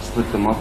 split them up.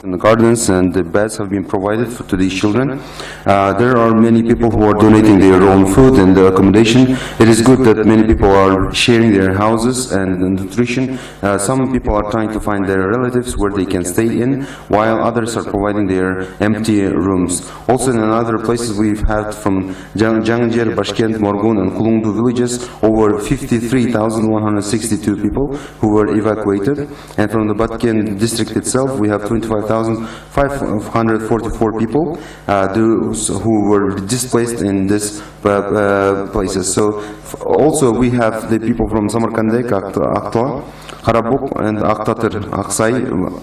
And the gardens and the beds have been provided to these children. There are many people who are donating their own food and accommodation. It is good that many people are sharing their houses and nutrition. Some people are trying to find their relatives where they can stay in, while others are providing their empty rooms. Also in other places we've had from Jangajer, Bashkent, Morgun and Kulungdu villages over 53,162 people who were evacuated. And from the Batken district itself we have 25,544 people who were displaced in these places. So also we have the people from Samarkandek, Aktla, Karabuk and Aktatir, Aksai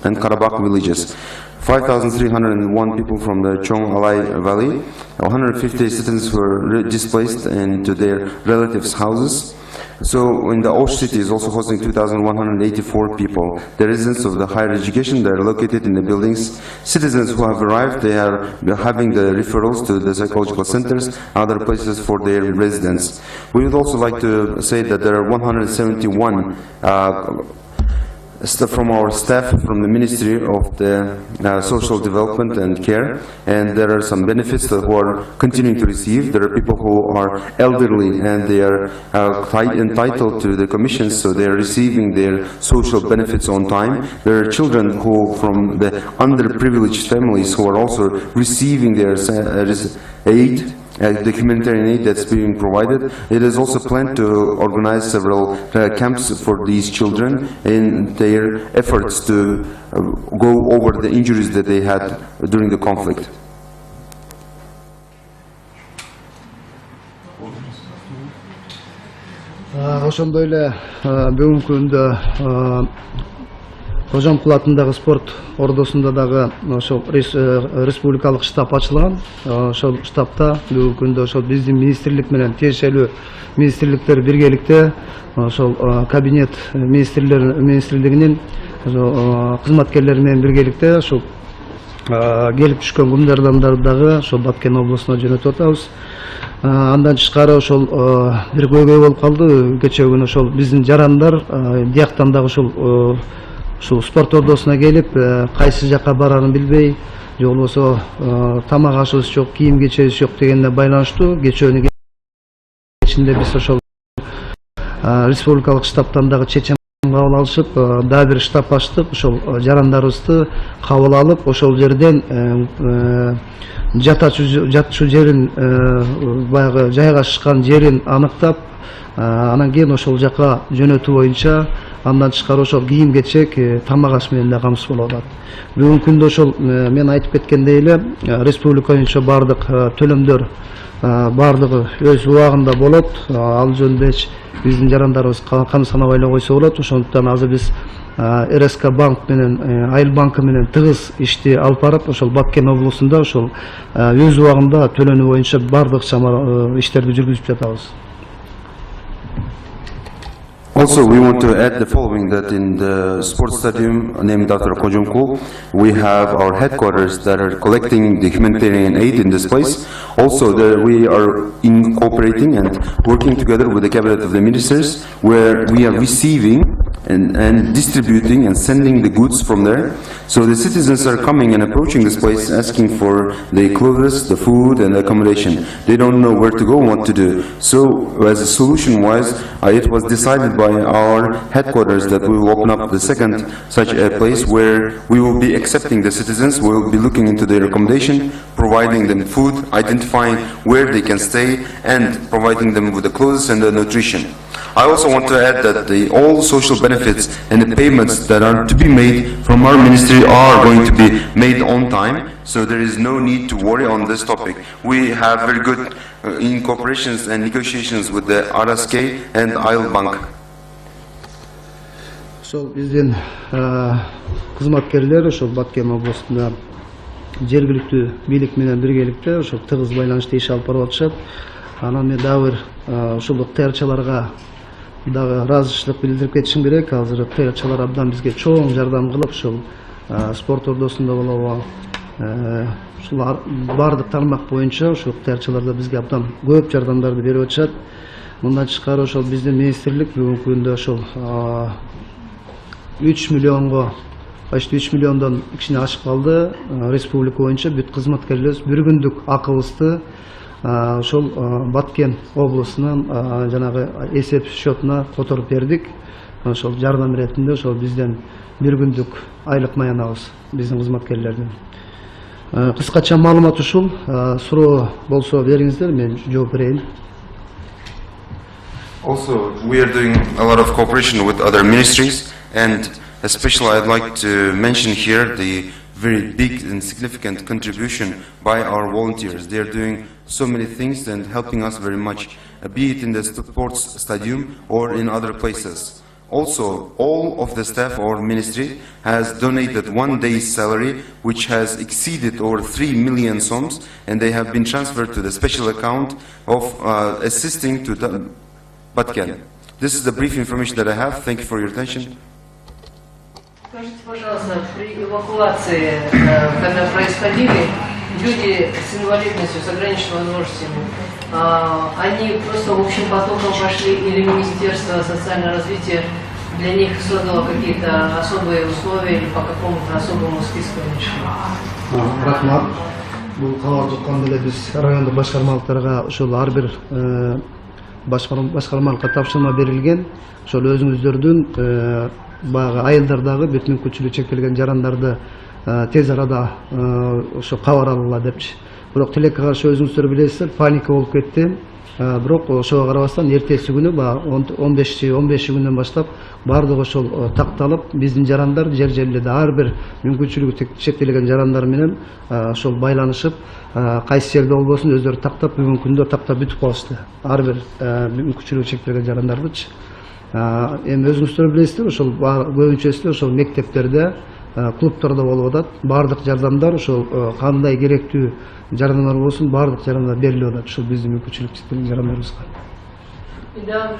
and Karabakh villages. 5,301 people from the Chong Alai Valley. 150 citizens were displaced into their relatives' houses. So in the Osh city is also hosting 2,184 people. The residents of the higher education, they are located in the buildings. Citizens who have arrived, they are having the referrals to the psychological centers, other places for their residents. We would also like to say that there are 171 from our staff from the Ministry of the Social Development and Care, and there are some benefits that who are continuing to receive. There are people who are elderly and they are entitled to the commissions, so they are receiving their social benefits on time. There are children who from the underprivileged families who are also receiving their aid. The humanitarian aid that's being provided. It is also planned to organize several camps for these children in their efforts to go over the injuries that they had during the conflict. Ошондой эле бүгүнкү күндө Кожомкул атындагы спорт ордосунда дагы ошол республикалык штаб ачылган. Ошол штабта бүгүнкү күндө ошол биздин министрлик менен тиешелүү министрликтер биргеликте ошол кабинет министрлигинин кызматкерлери менен биргеликте ошол келип түшкөн гуманитардарды дагы ошол Баткен областына жөнөтүп атабыз. Андан тышкары ошол бир көйгөй болуп калды. Кечээ күнү ошол биздин жарандар дияктан дагы ушул спорт ордосуна келип, кайсы жакка барарын билбей, же болбосо тамак ашыбыз жок, кийим кечебиз жок дегенде байланыштуу. Кечөөнү кечинде биз ошол республикалык штабтан дагы чечим кабыл алышып, дагы бир штаб ачтык. Ошол жарандарыбызды кабыл алып, ошол жерден жатчу жерин, баягы жайгашкан жерин аныктап, анан кийин ошол жака жөнөтүү боюнча, андан тышкары ошол кийим кечек, тамак аш менен да камсыз болуп атат. Бүгүнкү күндө ошол мен айтып кеткендей эле республика боюнча бардык төлөмдөр бардыгы өз убагында болот. Ал жөнүндө биздин жарандарыбыз кам санабай эле койсо болот. Ошондуктан азыр биз РСК банк менен Айыл банкы менен тыгыз ишти алып барып, ошол Баткен облусунда ошол өз убагында төлөнүү боюнча бардык иштерди жүргүзүп жатабыз. Also, we want to add the following, that in the sports stadium named after Kojomkul, we have our headquarters that are collecting the humanitarian aid in this place. Also, we are cooperating and working together with the cabinet of the ministers, where we are receiving and distributing and sending the goods from there. So the citizens are coming and approaching this place asking for the clothes, the food and the accommodation. They don't know where to go and what to do. So as a solution-wise, it was decided by our headquarters that we will open up the second such a place where we will be accepting the citizens. We will be looking into their accommodation, providing them food, identifying where they can stay, and providing them with the clothes and the nutrition. I also want to add that all social benefits and the payments that are to be made from our ministry are going to be made on time, so there is no need to worry on this topic. We have very good incorporations and negotiations with the RSK and Ayıl Bank. Ошол биздин кызматкерлер ошол Баткен областында жергиликтүү бийлик менен биргеликте ошол тыгыз байланышта иш алып барып атышат. Анан мен дагы бир ушул ыктыярчыларга дагы ыраазычылык билдирип кетишим керек. Азыр ТРЧлар абдан бизге чоң жардам кылып, ушул спорт ордосунда болобу, ушул баардык тармак боюнча ушул ТРЧлар бизге абдан көп жардамдарды берип атышат. Мындан тышкары ошол биздин министрлик бүгүнкү күндө ошол 3 миллионго, почти 3 миллиондон кичине ашып калды. Республика боюнча бүт кызматкерлерибиз бир күндүк акыбызды ошол Баткен облусунун жанагы эсеп счетуна которуп бердик. Ошол жардам иретинде ошол бизден бир күндүк айлык маянабыз биздин кызматкерлердин. Кыскача маалымат ушул. Суроо болсо бериңиздер, мен жооп берейин. Also, we are doing a lot of cooperation with other ministries, and especially I'd like to mention here the very big and significant contribution by our volunteers. They are doing so many things and helping us very much, be it in the sports stadium or in other places. Also, all of the staff or ministry has donated 1 day's salary, which has exceeded over 3 million soms, and they have been transferred to the special account of assisting to the Batken. This is the brief information that I have. Thank you for your attention. Скажите, пожалуйста, при эвакуации, когда происходили, люди с инвалидностью, с ограниченными возможностями, они просто общим потоком пошли или Министерство социального развития для них создало какие-то особые условия или по какому-то особому списку они шли? Рахмат. Бул кабарды укканда эле биз райондук башкармалыктарга ошол ар бир башкармалыкка тапшырма берилген. Ошол өзүңүздөрдүн баягы айылдардагы бүт мүмкүнчүлүгү чектелген жарандарды тез арада ошо кабар алгыла депчи. Бирок тилекке каршы өзүңүздөр билесиздер, паника болуп кетти. Бирок ошого карабастан эртеси күнү баягы 15 күндөн баштап баардыгы ошол такталып, биздин жарандар жер жерлерде ар бир мүмкүнчүлүгү чектелген жарандар менен ошол байланышып, кайсы жерде болбосун өздөрү тактап, бүгүнкү күндө тактап бүтүп калышты. Ар бир мүмкүнчүлүгү чектелген жарандардычы. Эми өзүңүздөр билесиздер, ошол көбүнчөсү ошол мектептерде, клубтарда болуп атат. Баардык жардамдар ошол кандай керектүү жардамдар болсун, баардык жардамдар берилип атат ошол биздин мүмкүнчүлүгү чектелген жарандарыбызга. Да,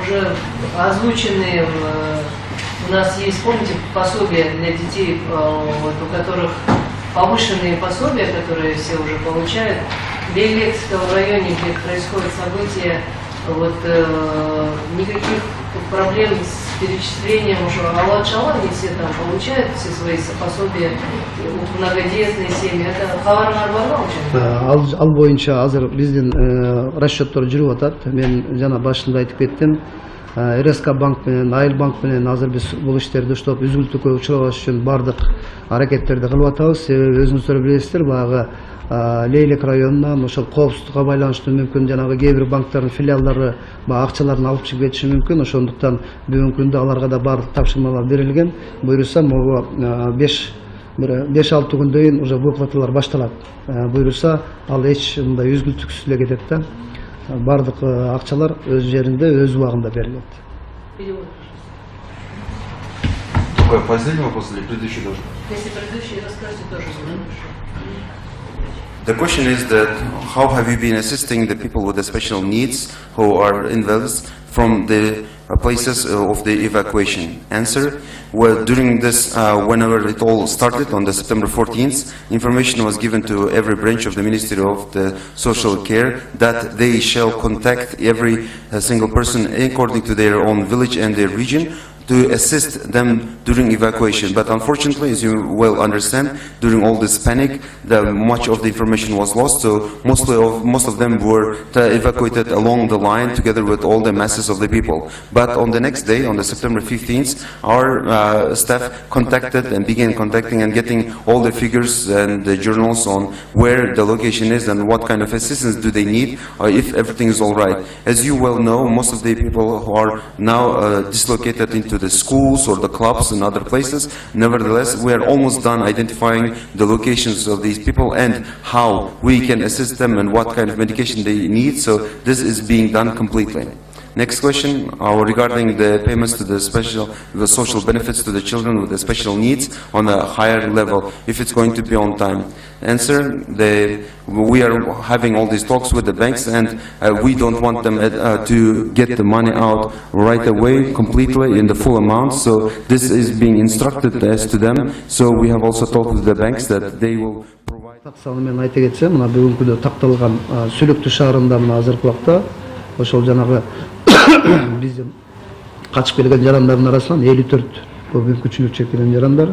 уже озвучены, у нас есть, помните, пособия для детей, у которых повышенные пособия, которые все уже получают. Для Илекского в районе, где происходят события, вот никаких проблем с перечислением уже Алла-Чалла, они все там получают все свои пособия, многодетные семьи. Это хабар бар учен? Ал боюнча азыр биздин расчеттор жүрүп атат. Мен жана башында айтып кеттим. РСК банк менен, Айыл банк менен азыр биз бул иштерди уштап үзгүлтүккө учурабаш үчүн бардык аракеттерди кылып атабыз. Себеби өзүңүздөр билесиздер, баягы Лейлек районунан ошол коопсуздукка байланыштуу мүмкүн жанагы кээ бир банктардын филиалдары акчаларын алып чыгып кетиши мүмкүн. Ошондуктан бүгүнкү күндө аларга да бардык тапшырмалар берилген. Буюрса, могу 5-6 күндөн уже выплаталар башталат. Буюрса, ал эч мындай үзгүлтүксүз эле кетет да. Бардык акчалар өз жеринде, өз убагында берилет. Последний вопрос или предыдущий тоже? Если предыдущий, расскажите тоже. The question is that how have you been assisting the people with the special needs who are invalids from the places of the evacuation? Answer: well, during this, whenever it all started on the September 14th, information was given to every branch of the Ministry of the Social Care that they shall contact every single person according to their own village and their region to assist them during evacuation. But unfortunately, as you well understand, during all this panic, much of the information was lost, so most of them were evacuated along the line together with all the masses of the people. But on the next day, on the September 15th, our staff contacted and began contacting and getting all the figures and the journals on where the location is and what kind of assistance do they need, or if everything is all right. As you well know, most of the people who are now dislocated into the schools or the clubs and other places. Nevertheless, we are almost done identifying the locations of these people and how we can assist them and what kind of medication they need. So this is being done completely. Next question, regarding the payments to the social benefits to the children with the special needs on a higher level, if it's going to be on time. Answer, we are having all these talks with the banks, and we don't want them to get the money out right away completely in the full amount, so this is being instructed as to them. So we have also talked with the banks that they will provide. Таксаны мен айта кетсем, мына бүгүнкүдө такталган Сүлөктү шаарында мына азыркы убакта ошол жанагы биздин качып келген жарандардын арасынан 54 мүмкүнчүлүк чектелген жарандар.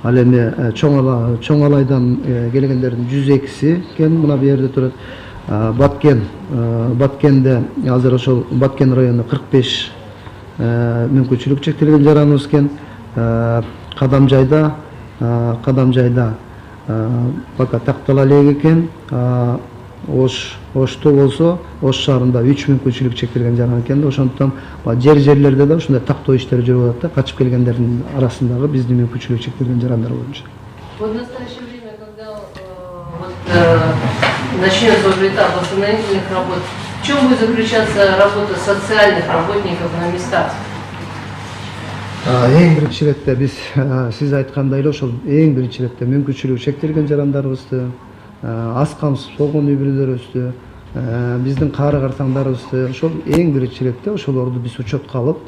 Ал эми чоң алайдан келгендердин 102си экен мына бу жерде турат. Баткенде азыр ошол Баткен районунда 45 мүмкүнчүлүк чектелген жараныбыз экен. Кадамжайда пока тактала элек экен. Ошто болсо Ош шаарында 3 мүмкүнчүлүк чектелген жаран экен. Ошондуктан жерлерде да ушундай тактоо иштери жүрүп атат да, качып келгендердин арасындагы биздин мүмкүнчүлүк чектелген жарандар боюнча. Вот в настоящее время, когда начнется уже этап восстановительных работ, в чем будет заключаться работа социальных работников на местах? Эң биринчи иретте биз сиз айткандай эле ошол эң биринчи иретте мүмкүнчүлүгү чектелген жарандарыбызды, аз камсыз болгон үй бүлөлөрүбүздү, биздин каары картаңдарыбызды ошол эң биринчи иретте ошолорду биз учетко алып,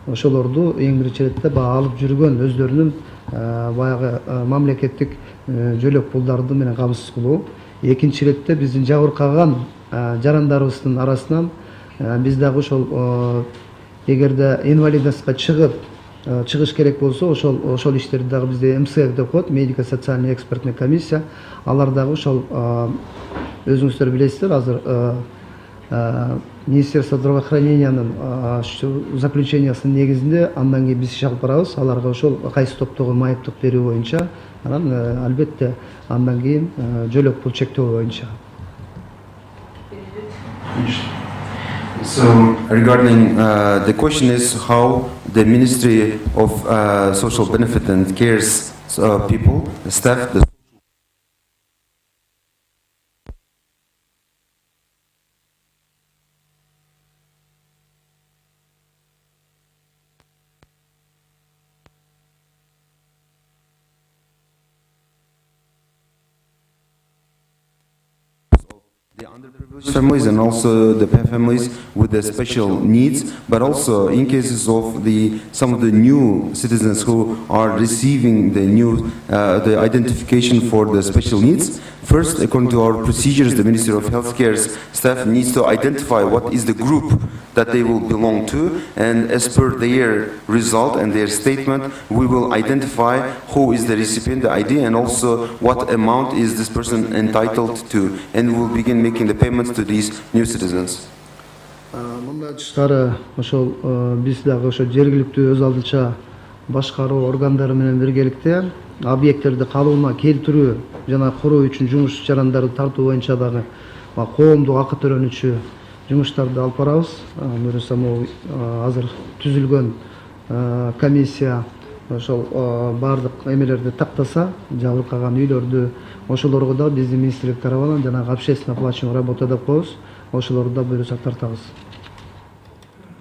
ошолорду эң биринчи иретте алып жүргөн өздөрүнүн баягы мамлекеттик жөлөк пулдарды менен камсыз кылуу. Экинчи иретте биздин жабыркаган жарандарыбыздын арасынан биз дагы ошол эгерде инвалидностька чыгыш керек болсо ошол иштерди дагы бизде МСЭК деп коет, медико-социальный экспертный комиссия. Алар дагы ошол өзүңүздөр билесиздер, азыр Министерство здравоохранениянын заключениясынын негизинде андан кийин биз иш алып барабыз. Аларга ошол кайсы топтогу майыптык берүү боюнча, анан албетте андан кийин жөлөк пул чектөө боюнча. So regarding the question is how the Ministry of Social Benefit and Cares people, staff, the underprivileged families and also the families with the special needs, but also in cases of some of the new citizens who are receiving the identification for the special needs. First, according to our procedures, the Ministry of Healthcare's staff needs to identify what is the group that they will belong to, and as per their result and their statement, we will identify who is the recipient, the ID, and also what amount is this person entitled to, and we will begin making the payments to these new citizens. Мындан тышкары ошол биз дагы ошо жергиликтүү өз алдынча башкаруу органдары менен биргеликте объекттерди калыбына келтирүү жана куруу үчүн жумуш жарандарды тартуу боюнча дагы коомдук акы төлөнүүчү жумуштарды алып барабыз. Буюрса азыр түзүлгөн комиссия ошол баардык эмелерди тактаса, жабыркаган үйлөрдү ошолорго да биздин министрлик тарабынан жанагы общественно оплачиваемая работа деп коебуз. Ошолорду да буюрса тартабыз.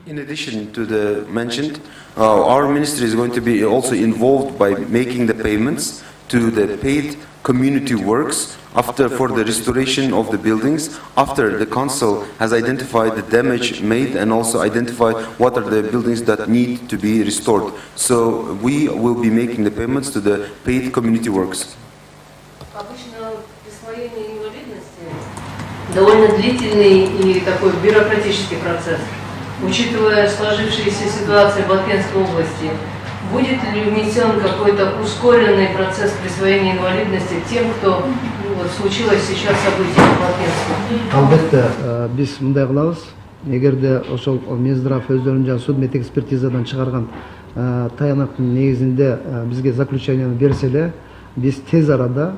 In addition to the mentioned, our ministry is going to be also involved by making the payments to the paid community works for the restoration of the buildings after the council has identified the damage made and also identified what are the buildings that need to be restored. So we will be making the payments to the paid community works. Обычно присвоение инвалидности довольно длительный и такой бюрократический процесс. Учитывая сложившиеся ситуации в Баткенской области, будет ли внесен какой-то ускоренный процесс присвоения инвалидности тем, кто случилось сейчас событие в Баткенске? Албетте, биз мындай кылабыз. Эгерде ошол Минздрав өздөрүнүн жана судмед экспертизадан чыгарган таянактын негизинде бизге заключенияны берсе эле, биз тез арада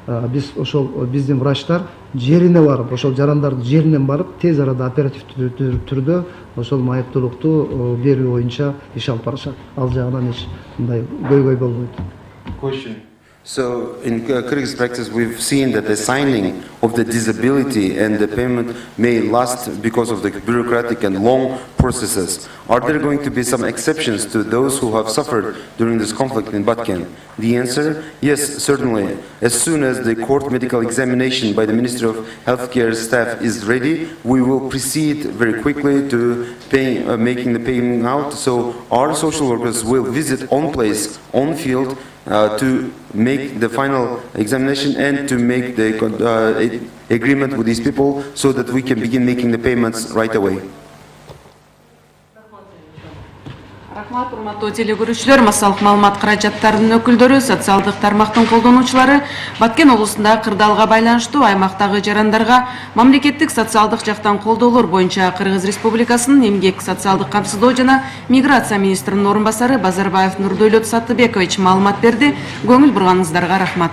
биз ошол биздин врачтар жерине барып, ошол жарандардын жеринен барып, тез арада оперативдүү түрдө ошол майыптуулукту берүү боюнча иш алып барышат. Ал жагынан эч мындай көйгөй болбойт. Question. So in Kyrgyz practice, we've seen that the signing of the disability and the payment may last because of the bureaucratic and long processes. Are there going to be some exceptions to those who have suffered during this conflict in Batken? The answer, yes, certainly. As soon as the court medical examination by the Ministry of Healthcare staff is ready, we will proceed very quickly to making the payment out. So our social workers will visit on place, on field, to make the final examination and to make the agreement with these people so that we can begin making the payments right away. Рахмат, урматтуу телекөрүүчүлөр, массалык маалымат каражаттарынын өкүлдөрү, социалдык тармактын колдонуучулары Баткен облусунда кырдаалга байланыштуу аймактагы жарандарга мамлекеттик социалдык жактан колдоолор боюнча Кыргыз Республикасынын эмгек, социалдык камсыздоо жана миграция министринин орун басары Базарбаев Нурдойлот Саттыбекович маалымат берди. Көңүл бурганыңыздарга рахмат.